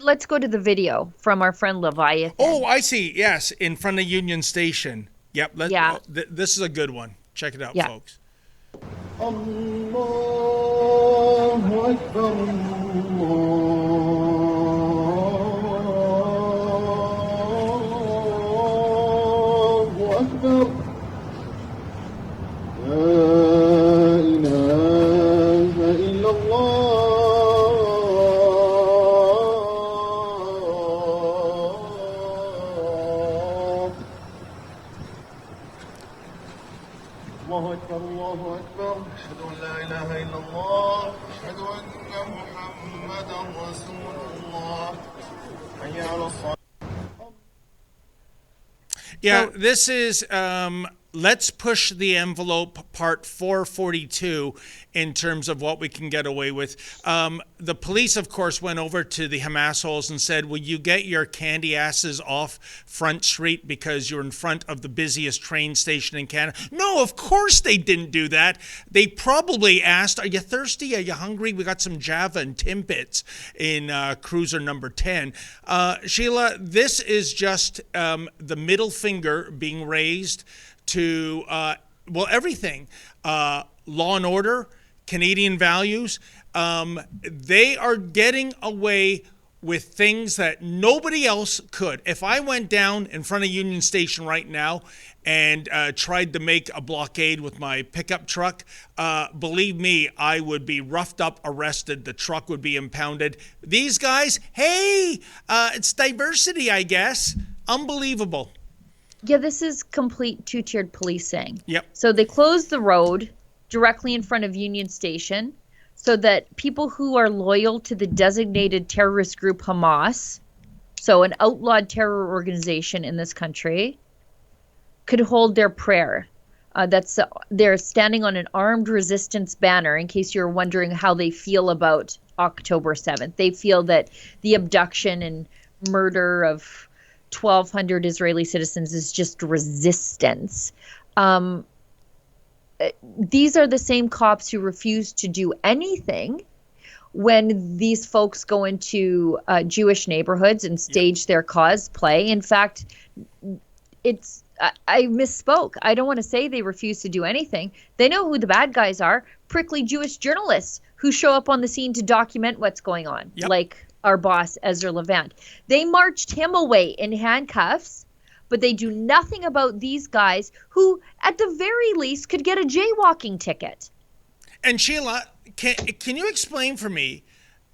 let's go to the video from our friend Oh, Leviathan. I see. Yes, in front of Union Station. Yep. Yeah, This is a good one. Check it out, yeah. folks. الله أكبر الله أكبر لا إله إلا الله الله أكبر الله أكبر أشهد أن لا إله إلا الله أشهد أن محمدا رسول الله حي على الصلاة. Yeah, So this is let's push the envelope part 442 in terms of what we can get away with. The police, of course, went over to the Hamas holes and said, will you get your candy asses off Front Street because you're in front of the busiest train station in Canada? No, of course they didn't do that. They probably asked, are you thirsty? Are you hungry? We got some Java and Timbits in cruiser number 10. Sheila, this is just the middle finger being raised to, everything. Law and order, Canadian values. They are getting away with things that nobody else could. If I went down in front of Union Station right now and tried to make a blockade with my pickup truck, believe me, I would be roughed up, arrested. The truck would be impounded. These guys, hey, it's diversity, I guess. Unbelievable. yeah, this is complete two-tiered policing. Yep. So they closed the road directly in front of Union Station so that people who are loyal to the designated terrorist group Hamas, so an outlawed terror organization in this country, could hold their prayer. They're standing on an armed resistance banner, in case you're wondering how they feel about October 7th. They feel that the abduction and murder of 1,200 Israeli citizens is just resistance. These are the same cops who refuse to do anything when these folks go into Jewish neighborhoods and stage their cosplay. In fact, I misspoke. I don't want to say they refuse to do anything. They know who the bad guys are: prickly Jewish journalists who show up on the scene to document what's going on, Yep. like our boss, Ezra Levant. They marched him away in handcuffs, but they do nothing about these guys who, at the very least, could get a jaywalking ticket. And Sheila, can you explain for me?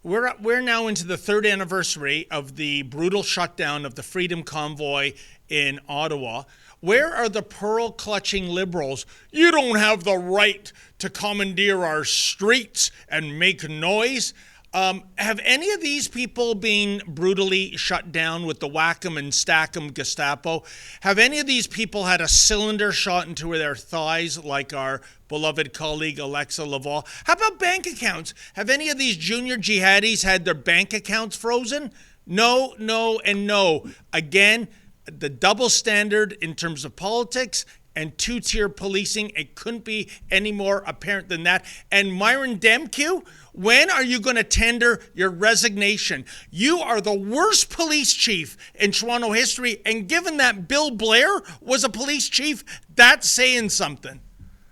We're now into the third anniversary of the brutal shutdown of the Freedom Convoy in Ottawa. Where are the pearl-clutching liberals? You don't have the right to commandeer our streets and make noise. Have any of these people been brutally shut down with the whack-em and stack-em Gestapo? Have any of these people had a cylinder shot into their thighs like our beloved colleague Alexa Laval? How about bank accounts? Have any of these junior jihadis had their bank accounts frozen? No, no, and no. Again, the double standard in terms of politics and two-tier policing, it couldn't be any more apparent than that. And Myron Demkew, when are you going to tender your resignation? You are the worst police chief in Toronto history, and given that Bill Blair was a police chief, that's saying something.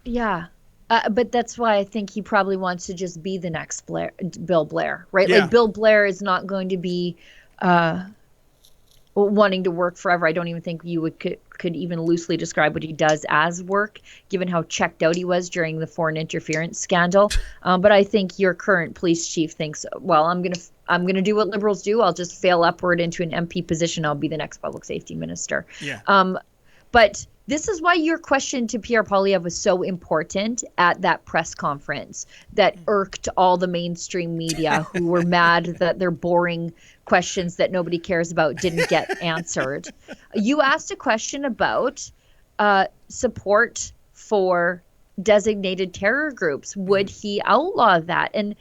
Yeah. But that's why I think he probably wants to just be the next Bill Blair, right? Yeah. Like Bill Blair is not going to be wanting to work forever. I don't even think you could even loosely describe what he does as work, given how checked out he was during the foreign interference scandal. But I think your current police chief thinks, well, I'm gonna do what liberals do. I'll just fail upward into an MP position. I'll be the next public safety minister. Yeah. But this is why your question to Pierre Poilievre was so important at that press conference that irked all the mainstream media who were mad that their boring questions that nobody cares about didn't get answered. You asked a question about support for designated terror groups. Would he outlaw that? And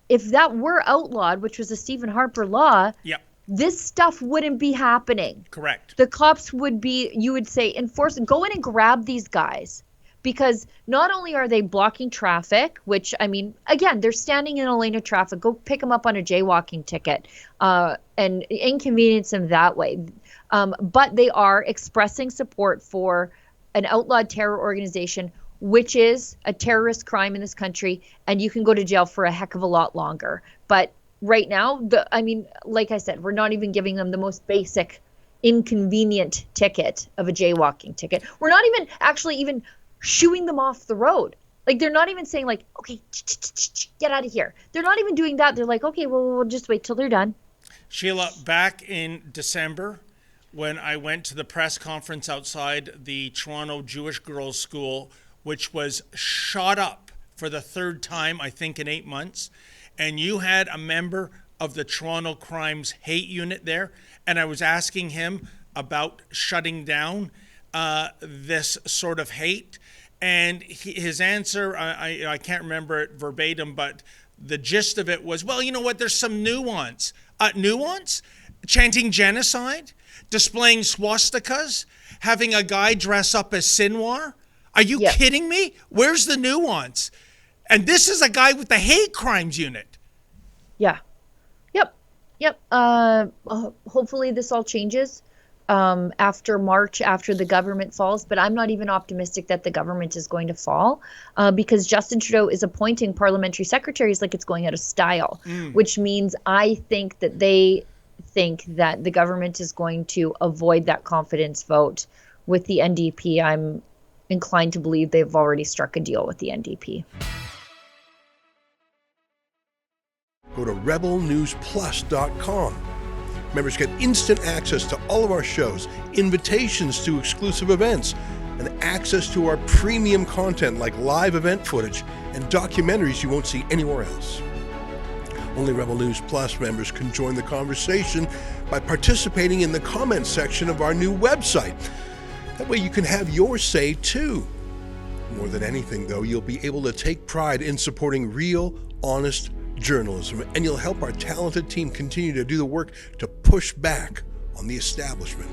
if that were outlawed, which was a Stephen Harper law, Yep. this stuff wouldn't be happening. Correct. The cops would be, you would say, go in and grab these guys. because not only are they blocking traffic, which, I mean, again, they're standing in a lane of traffic. Go pick them up on a jaywalking ticket and inconvenience them that way. But they are expressing support for an outlawed terror organization, which is a terrorist crime in this country, and you can go to jail for a heck of a lot longer. But right now, I mean, like I said, we're not even giving them the most basic, inconvenient ticket of a jaywalking ticket. We're not even actually even shooing them off the road. Like, they're not even saying, like, okay, get out of here. They're not even doing that. They're like, okay, well, we'll just wait till they're done. Sheila, back in December, when I went to the press conference outside the Toronto Jewish Girls' School, which was shot up for the third time, I think, in 8 months, and you had a member of the Toronto Crimes Hate Unit there, and I was asking him about shutting down this sort of hate, and his answer, I can't remember it verbatim, but the gist of it was, well, you know what, there's some nuance. Nuance? Chanting genocide? Displaying swastikas? Having a guy dress up as Sinwar? Are you kidding me? Where's the nuance? And this is a guy with the hate crimes unit. Yeah. Yep. Hopefully this all changes after March, after the government falls. But I'm not even optimistic that the government is going to fall because Justin Trudeau is appointing parliamentary secretaries like it's going out of style, which means I think that they think that the government is going to avoid that confidence vote with the NDP. I'm inclined to believe they've already struck a deal with the NDP. Go to rebelnewsplus.com. Members get instant access to all of our shows, invitations to exclusive events, and access to our premium content like live event footage and documentaries you won't see anywhere else. Only Rebel News Plus members can join the conversation by participating in the comments section of our new website. That way you can have your say too. More than anything, though, you'll be able to take pride in supporting real, honest journalism, and you'll help our talented team continue to do the work to push back on the establishment.